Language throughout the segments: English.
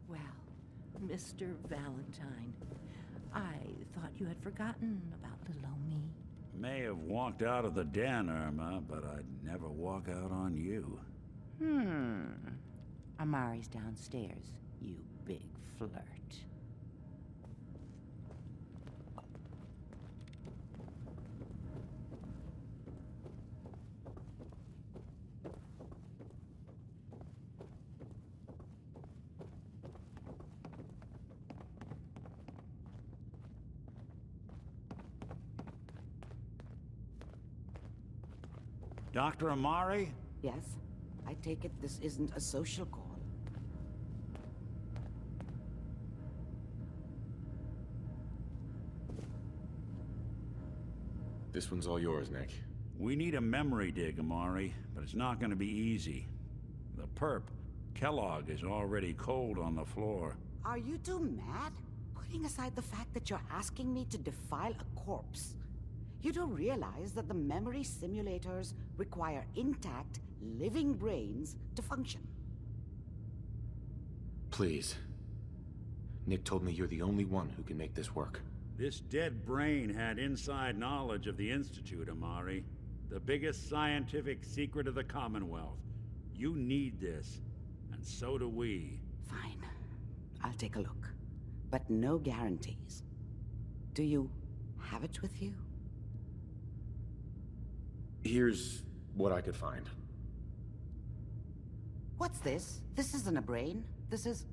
Well, Mr. Valentine, I thought you had forgotten about little old me. May have walked out of the den, Irma, but I'd never walk out on you. Amari's downstairs, you big flirt. Dr. Amari? Yes? I take it this isn't a social call. This one's all yours, Nick. We need a memory dig, Amari, but it's not gonna be easy. The perp, Kellogg, is already cold on the floor. Are you two mad? Putting aside the fact that you're asking me to defile a corpse, you do realize that the memory simulators require intact, living brains to function. Please. Nick told me you're the only one who can make this work. This dead brain had inside knowledge of the Institute, Amari. The biggest scientific secret of the Commonwealth. You need this, and so do we. Fine. I'll take a look. But no guarantees. Do you have it with you? Here's what I could find. What's this? This isn't a brain. This is...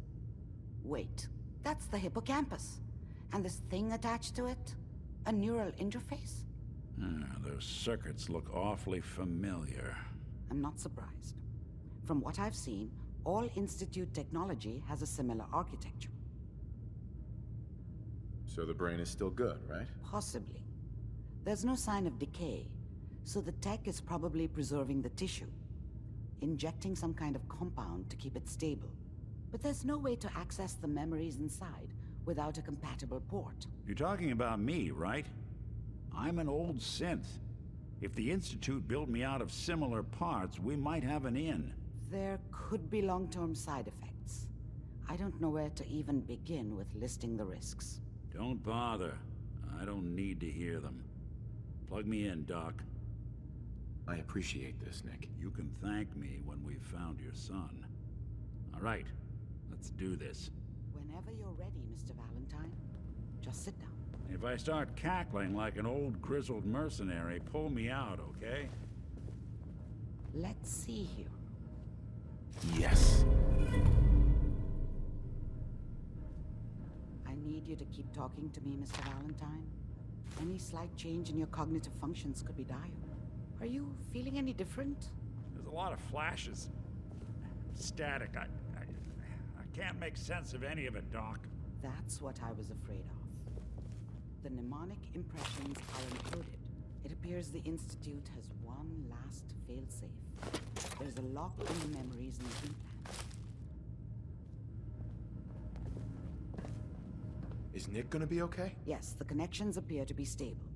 Wait. That's the hippocampus. And this thing attached to it? A neural interface? Those circuits look awfully familiar. I'm not surprised. From what I've seen, all Institute technology has a similar architecture. So the brain is still good, right? Possibly. There's no sign of decay, so the tech is probably preserving the tissue, injecting some kind of compound to keep it stable. But there's no way to access the memories inside without a compatible port. You're talking about me, right? I'm an old synth. If the Institute built me out of similar parts, we might have an in. There could be long-term side effects. I don't know where to even begin with listing the risks. Don't bother. I don't need to hear them. Plug me in, Doc. I appreciate this, Nick. You can thank me when we've found your son. All right, let's do this. Whenever you're ready, Mr. Valentine, just sit down. If I start cackling like an old grizzled mercenary, pull me out, okay? Let's see here. Yes! I need you to keep talking to me, Mr. Valentine. Any slight change in your cognitive functions could be dire. Are you feeling any different? There's a lot of flashes. Static. I can't make sense of any of it, Doc. That's what I was afraid of. The mnemonic impressions are encoded. It appears the Institute has one last failsafe. There's a lock on the memories in the implant. Is Nick gonna be okay? Yes, the connections appear to be stable.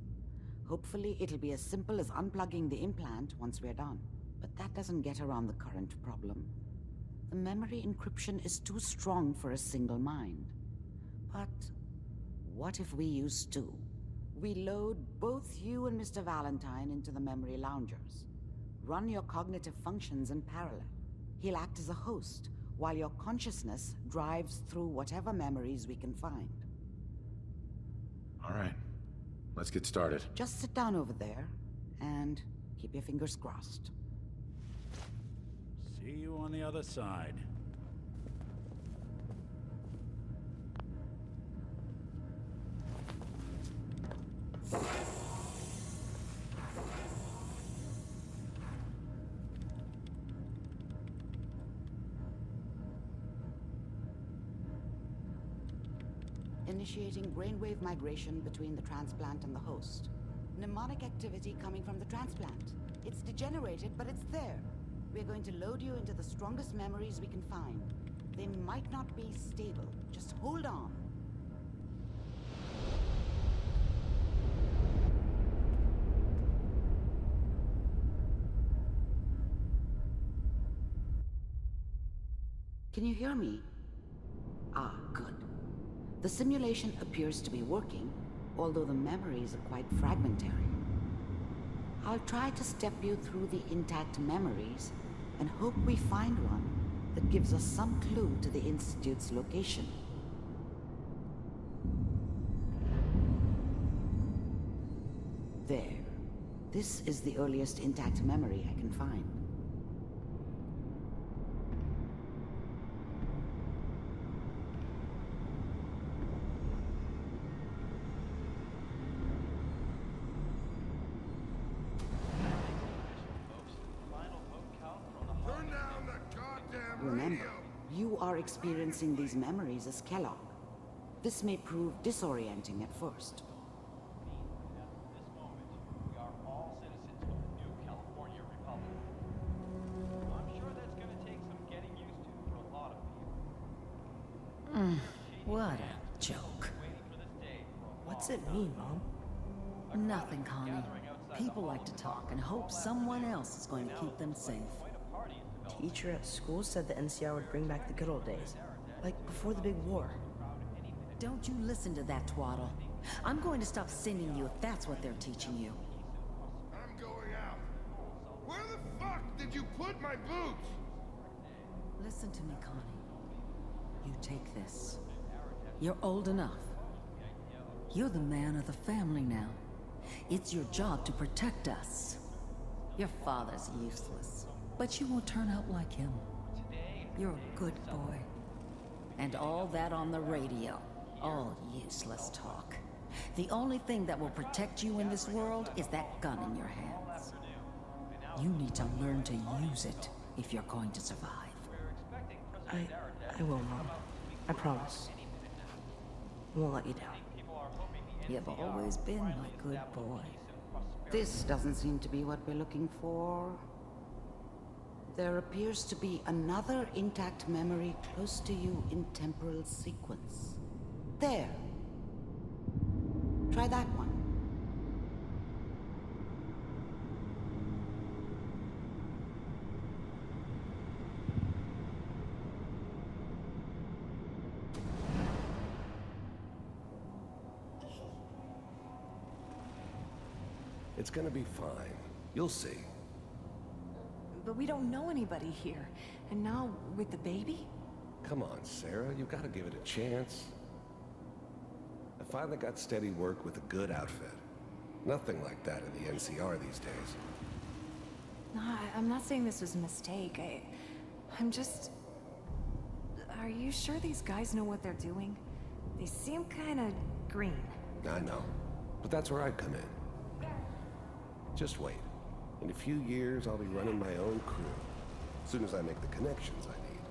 Hopefully it'll be as simple as unplugging the implant once we're done. But that doesn't get around the current problem. The memory encryption is too strong for a single mind. But what if we use two? We load both you and Mr. Valentine into the memory loungers. Run your cognitive functions in parallel. He'll act as a host, while your consciousness drives through whatever memories we can find. All right. Let's get started. Just sit down over there, and keep your fingers crossed. See you on the other side. Initiating brainwave migration between the transplant and the host. Mnemonic activity coming from the transplant. It's degenerated, but it's there. We're going to load you into the strongest memories we can find. They might not be stable. Just hold on. Can you hear me? The simulation appears to be working, although the memories are quite fragmentary. I'll try to step you through the intact memories and hope we find one that gives us some clue to the Institute's location. There. This is the earliest intact memory I can find. Remember, you are experiencing these memories as Kellogg. This may prove disorienting at first. What a joke. What's it mean, Mom? Nothing, Connie. People like to talk and hope someone else is going to keep them safe. Teacher at school said the NCR would bring back the good old days. Like before the big war. Don't you listen to that twaddle. I'm going to stop sending you if that's what they're teaching you. I'm going out. Where the fuck did you put my boots? Listen to me, Connie. You take this. You're old enough. You're the man of the family now. It's your job to protect us. Your father's useless, but you won't turn out like him. You're a good boy. And all that on the radio, all useless talk. The only thing that will protect you in this world is that gun in your hands. You need to learn to use it if you're going to survive. I will, Mom. I promise. I won't let you down. You've always been my good boy. This doesn't seem to be what we're looking for. There appears to be another intact memory close to you in temporal sequence. There. Try that one. It's gonna be fine. You'll see. But we don't know anybody here. And now, with the baby? Come on, Sarah, you've gotta give it a chance. I finally got steady work with a good outfit. Nothing like that in the NCR these days. No, I'm not saying this was a mistake. I'm just... Are you sure these guys know what they're doing? They seem kinda green. I know. But that's where I come in. Just wait. In a few years, I'll be running my own crew. As soon as I make the connections I need.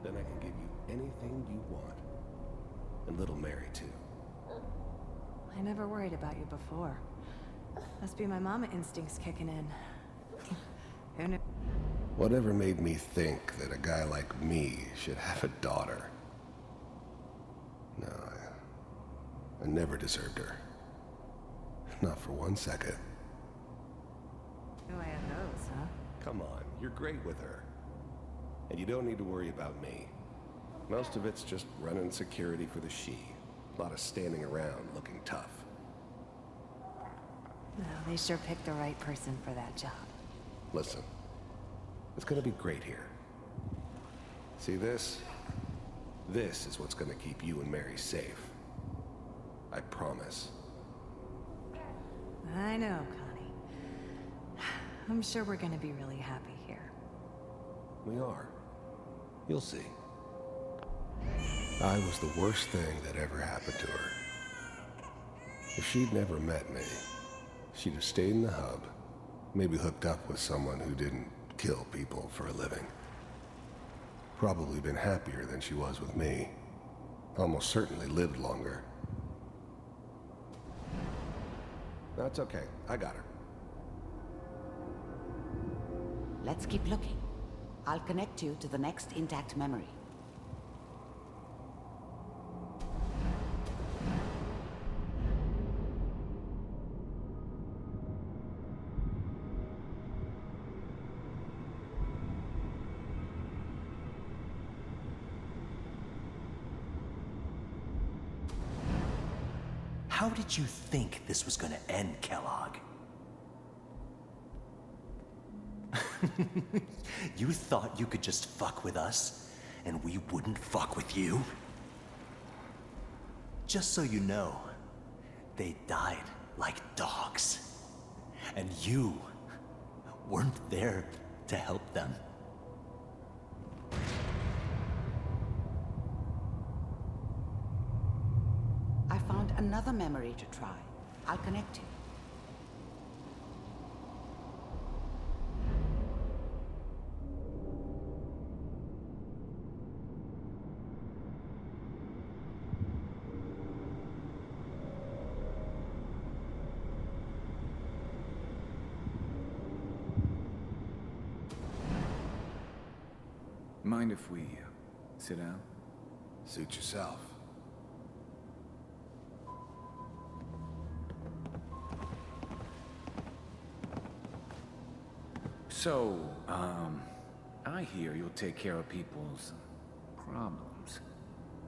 Then I can give you anything you want. And little Mary, too. I never worried about you before. Must be my mama instincts kicking in. Who knew? Whatever made me think that a guy like me should have a daughter? No, I never deserved her. Not for 1 second. Oh, I have those, huh? Come on, you're great with her. And you don't need to worry about me. Most of it's just running security for the she. A lot of standing around looking tough. No, they sure picked the right person for that job. Listen, it's gonna be great here. See this? This is what's gonna keep you and Mary safe. I promise. I know, Connie. I'm sure we're gonna be really happy here. We are. You'll see. I was the worst thing that ever happened to her. If she'd never met me, she'd have stayed in the hub, maybe hooked up with someone who didn't kill people for a living. Probably been happier than she was with me. Almost certainly lived longer. That's okay. I got her. Let's keep looking. I'll connect you to the next intact memory. How did you think this was gonna end, Kellogg? You thought you could just fuck with us, and we wouldn't fuck with you? Just so you know, they died like dogs. And you weren't there to help them. I found another memory to try. I'll connect you. Mind if we sit down? Suit yourself. So, I hear you'll take care of people's problems.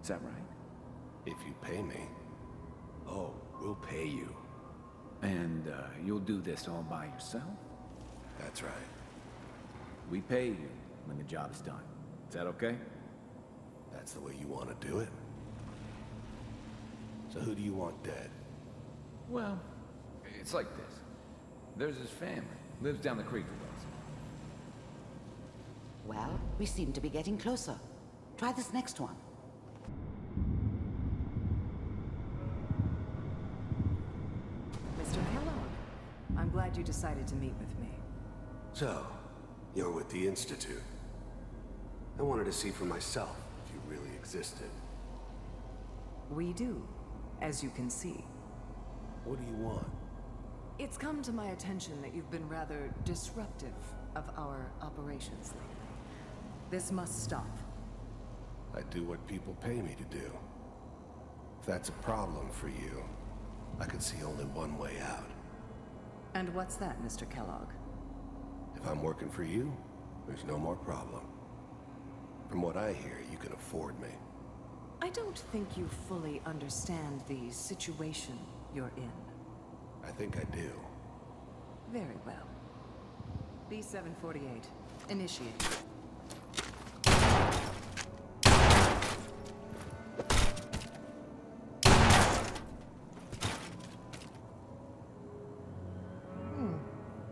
Is that right? If you pay me. Oh, we'll pay you. And, you'll do this all by yourself? That's right. We pay you when the job's done. Is that okay? That's the way you want to do it? So who do you want dead? Well, it's like this. There's his family. Lives down the creek a ways. Well, we seem to be getting closer. Try this next one. Mr. Kellogg, I'm glad you decided to meet with me. So, you're with the Institute. I wanted to see for myself if you really existed. We do, as you can see. What do you want? It's come to my attention that you've been rather disruptive of our operations lately. This must stop. I do what people pay me to do. If that's a problem for you, I could see only one way out. And what's that, Mr. Kellogg? If I'm working for you, there's no more problem. From what I hear, you can afford me. I don't think you fully understand the situation you're in. I think I do. Very well. B-748, initiate.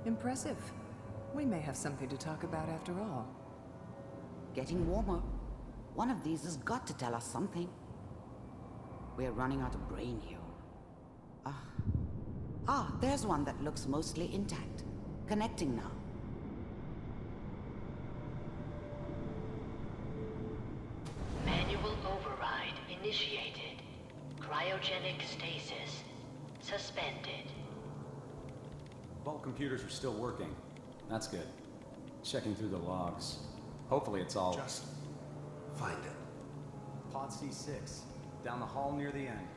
Impressive. We may have something to talk about after all. Getting warmer. One of these has got to tell us something. We're running out of brain here. There's one that looks mostly intact. Connecting now. Manual override initiated. Cryogenic stasis suspended. Vault computers are still working. That's good. Checking through the logs. Hopefully it's all... Just find it. Pod C6. Down the hall near the end.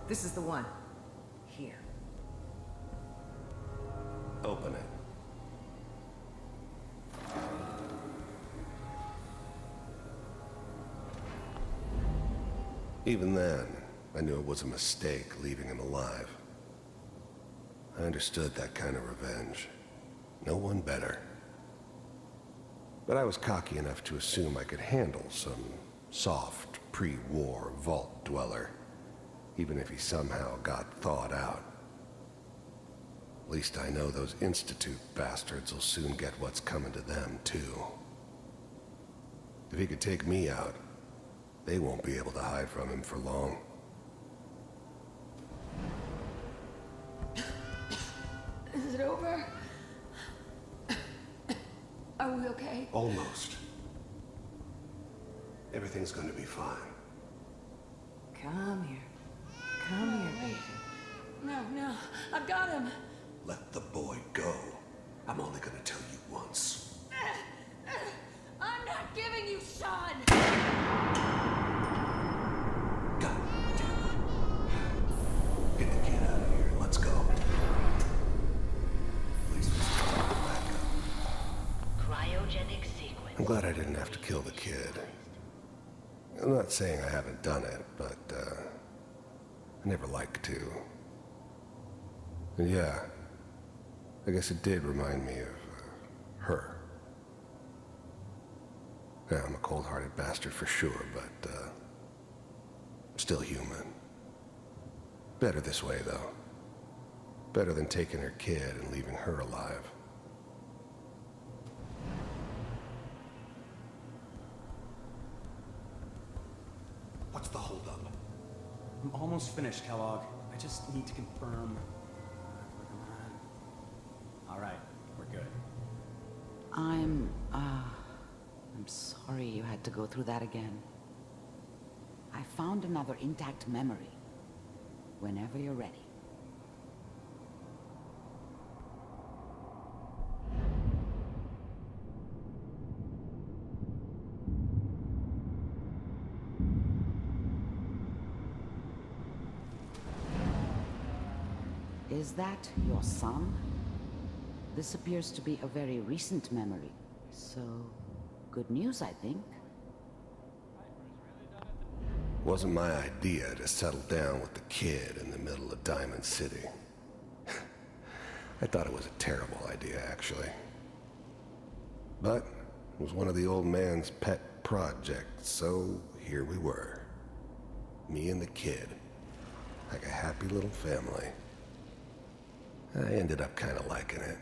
This is the one. Here. Open it. Even then, I knew it was a mistake leaving him alive. I understood that kind of revenge. No one better. But I was cocky enough to assume I could handle some soft, pre-war vault dweller, even if he somehow got thawed out. At least I know those Institute bastards will soon get what's coming to them, too. If he could take me out, they won't be able to hide from him for long. Is it over? Are we okay? Almost. Everything's going to be fine. Come here. Come here, baby. No, I've got him. Let the boy go. I'm only going to tell you once. I'm not giving you Sean! didn't have to kill the kid. I'm not saying I haven't done it, but, I never like to. And yeah, I guess it did remind me of, her. Yeah, I'm a cold-hearted bastard for sure, but, still human. Better this way, though. Better than taking her kid and leaving her alive. What's the holdup? I'm almost finished, Kellogg. I just need to confirm. All right, we're good. I'm sorry you had to go through that again. I found another intact memory. Whenever you're ready. Is that your son? This appears to be a very recent memory. So, good news, I think. Wasn't my idea to settle down with the kid in the middle of Diamond City. I thought it was a terrible idea, actually. But it was one of the old man's pet projects, so here we were. Me and the kid. Like a happy little family. I ended up kind of liking it.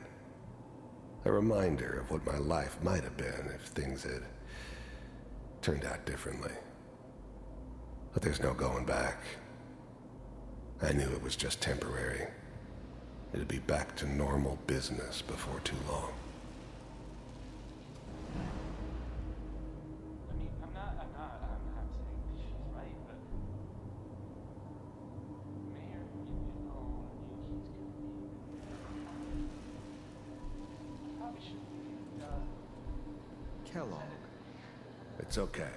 A reminder of what my life might have been if things had turned out differently. But there's no going back. I knew it was just temporary. It'd be back to normal business before too long. I mean, I'm not saying she's right, but Mayor, he's gonna be. Probably should. Kellogg. It's okay.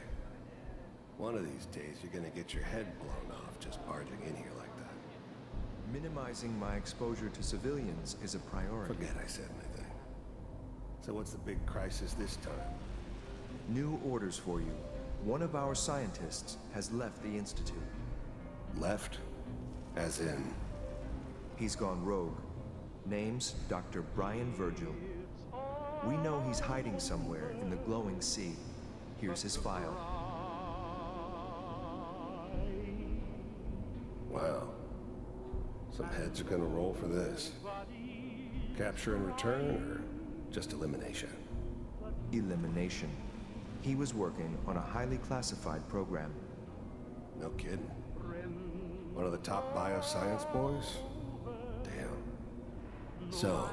One of these days, you're gonna get your head blown off just barging in here like that. Minimizing my exposure to civilians is a priority. Forget I said anything. So what's the big crisis this time? New orders for you. One of our scientists has left the Institute. Left? As in? He's gone rogue. Name's Dr. Brian Virgil. We know he's hiding somewhere in the glowing sea. Here's his file. Wow. Some heads are gonna roll for this. Capture and return, or just elimination? Elimination. He was working on a highly classified program. No kidding. One of the top bioscience boys? Damn. So,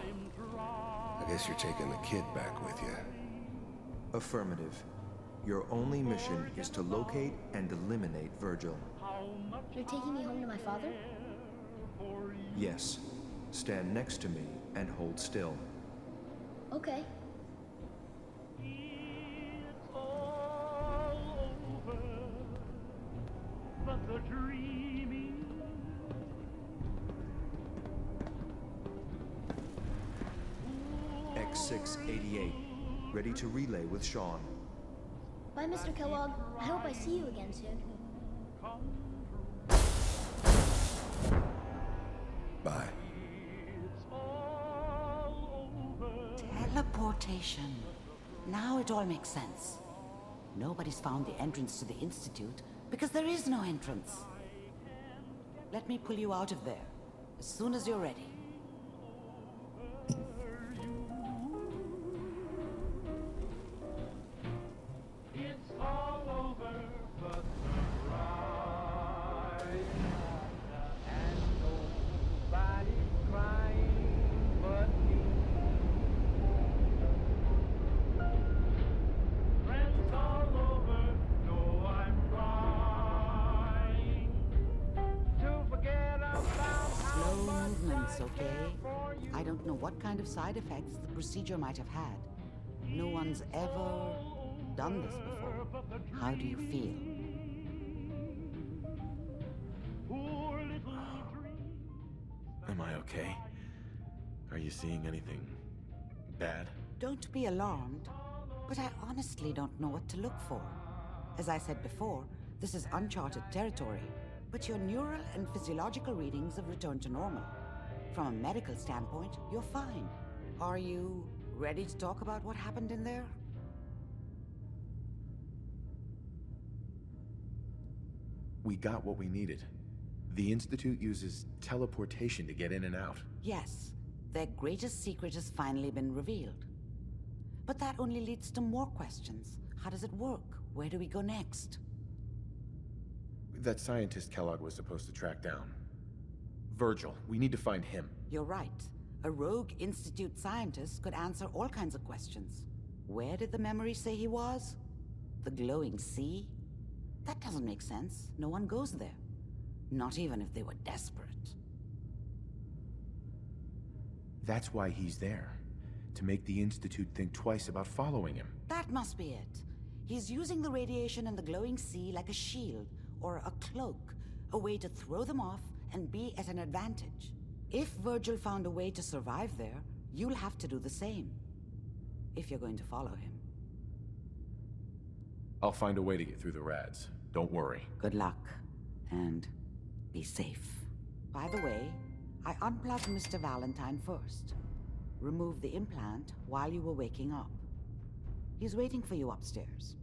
I guess you're taking the kid back with you. Affirmative. Your only mission is to locate and eliminate Virgil. You're taking me home to my father? Yes. Stand next to me and hold still. Okay. X688. Ready to relay with Sean. Bye, Mr. Kellogg. I hope I see you again soon. Bye. Teleportation. Now it all makes sense. Nobody's found the entrance to the Institute because there is no entrance. Let me pull you out of there as soon as you're ready. Okay? I don't know what kind of side effects the procedure might have had. No one's ever done this before. How do you feel? Am I okay? Are you seeing anything bad? Don't be alarmed. But I honestly don't know what to look for. As I said before, this is uncharted territory, but your neural and physiological readings have returned to normal. From a medical standpoint, you're fine. Are you ready to talk about what happened in there? We got what we needed. The Institute uses teleportation to get in and out. Yes, their greatest secret has finally been revealed. But that only leads to more questions. How does it work? Where do we go next? That scientist Kellogg was supposed to track down. Virgil, we need to find him. You're right. A rogue Institute scientist could answer all kinds of questions. Where did the memory say he was? The glowing sea? That doesn't make sense. No one goes there. Not even if they were desperate. That's why he's there. To make the Institute think twice about following him. That must be it. He's using the radiation in the glowing sea like a shield, or a cloak, a way to throw them off and be at an advantage. If Virgil found a way to survive there, you'll have to do the same. If you're going to follow him. I'll find a way to get through the rads. Don't worry. Good luck. And be safe. By the way, I unplugged Mr. Valentine first. Removed the implant while you were waking up. He's waiting for you upstairs.